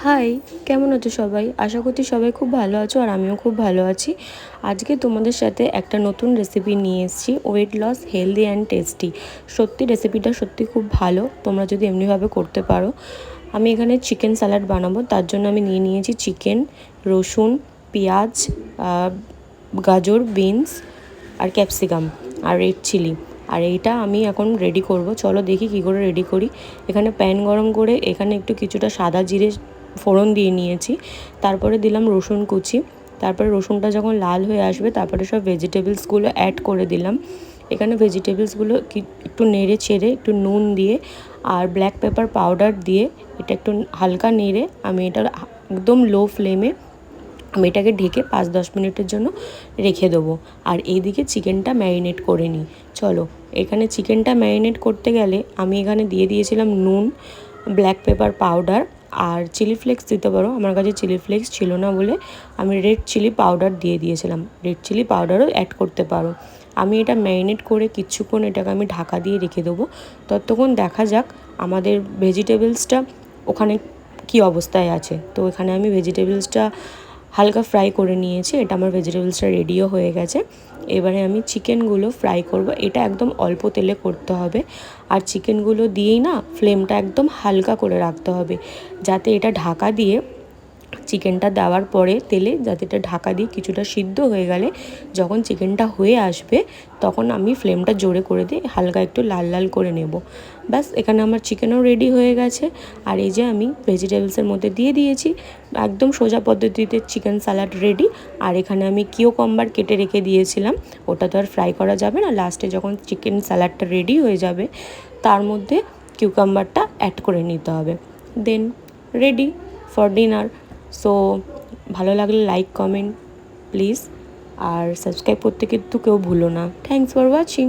High, কেমন আছো সবাই? আশা করছি সবাই খুব ভালো আছো আর আমিও খুব ভালো আছি। আজকে তোমাদের সাথে একটা নতুন রেসিপি নিয়ে এসেছি, weight loss healthy and tasty. সত্যি রেসিপিটা সত্যি খুব ভালো, তোমরা যদি এমনিভাবে করতে পারো। আমি এখানে চিকেন স্যালাড বানাবো, তার জন্য আমি নিয়ে নিয়েছি চিকেন, রসুন, পেঁয়াজ, গাজর, বিনস আর ক্যাপসিকাম আর রেড চিলি। আর এইটা আমি এখন রেডি করব। চলো দেখি কী করে রেডি করি। এখানে প্যান গরম করে এখানে কিছুটা সাদা জিরে ফোড়ন দিয়ে নিয়েছি। তারপরে দিলাম রসুন কুচি। তারপরে রসুনটা যখন লাল হয়ে আসবে তারপরে সব ভেজিটেবলসগুলো অ্যাড করে দিলাম। এখানে ভেজিটেবলসগুলো একটু নেড়ে চেড়ে একটু নুন দিয়ে আর ব্ল্যাক পেপার পাউডার দিয়ে এটা একটু হালকা নেড়ে আমি এটা একদম লো ফ্লেমে আমি এটাকে ঢেকে 5-10 মিনিটের জন্য রেখে দেবো। আর এইদিকে চিকেনটা ম্যারিনেট করে নিই। চলো, এখানে চিকেনটা ম্যারিনেট করতে গেলে আমি এখানে দিয়ে দিয়েছিলাম নুন, ব্ল্যাক পেপার পাউডার আর চিলি ফ্লেক্স দিতে পারো। আমার কাছে চিলি ফ্লেক্স ছিল না বলে আমি রেড চিলি পাউডার দিয়ে দিয়েছিলাম। রেড চিলি পাউডারও অ্যাড করতে পারো। আমি এটা ম্যারিনেট করে কিছুক্ষণ এটাকে আমি ঢাকা দিয়ে রেখে দেবো। ততক্ষণ দেখা যাক আমাদের ভেজিটেবলসটা ওখানে কী অবস্থায় আছে। তো এখানে আমি ভেজিটেবলসটা হালকা ফ্রাই করে নিয়েছি। এটা আমার ভেজিটেবলসটা রেডিও হয়ে গেছে। এবারে আমি চিকেনগুলো ফ্রাই করব। এটা একদম অল্প তেলে করতে হবে। আর চিকেনগুলো দিয়েই না ফ্লেমটা একদম হালকা করে রাখতে হবে, যাতে এটা ঢাকা দিয়ে চিকেনটা দেওয়ার পরে তেলে যাতে এটা ঢাকা দিয়ে কিছুটা সিদ্ধ হয়ে গেলে যখন চিকেনটা হয়ে আসবে তখন আমি ফ্লেমটা জোরে করে দিয়ে হালকা একটু লাল লাল করে নেব। ব্যাস, এখানে আমার চিকেনও রেডি হয়ে গেছে। আর এই যে আমি ভেজিটেবলসের মধ্যে দিয়ে দিয়েছি, একদম সোজা পদ্ধতিতে চিকেন স্যালাড রেডি। আর এখানে আমি কিউকাম্বার কেটে রেখে দিয়েছিলাম, ওটা তো আর ফ্রাই করা যাবে না। লাস্টে যখন চিকেন স্যালাডটা রেডি হয়ে যাবে তার মধ্যে কিউকাম্বারটা অ্যাড করে নিতে হবে। Then ready for dinner. So ভালো লাগলে লাইক কমেন্ট প্লিজ, আর সাবস্ক্রাইব করতে কিন্তু কেউ ভুলো না। Thanks for watching.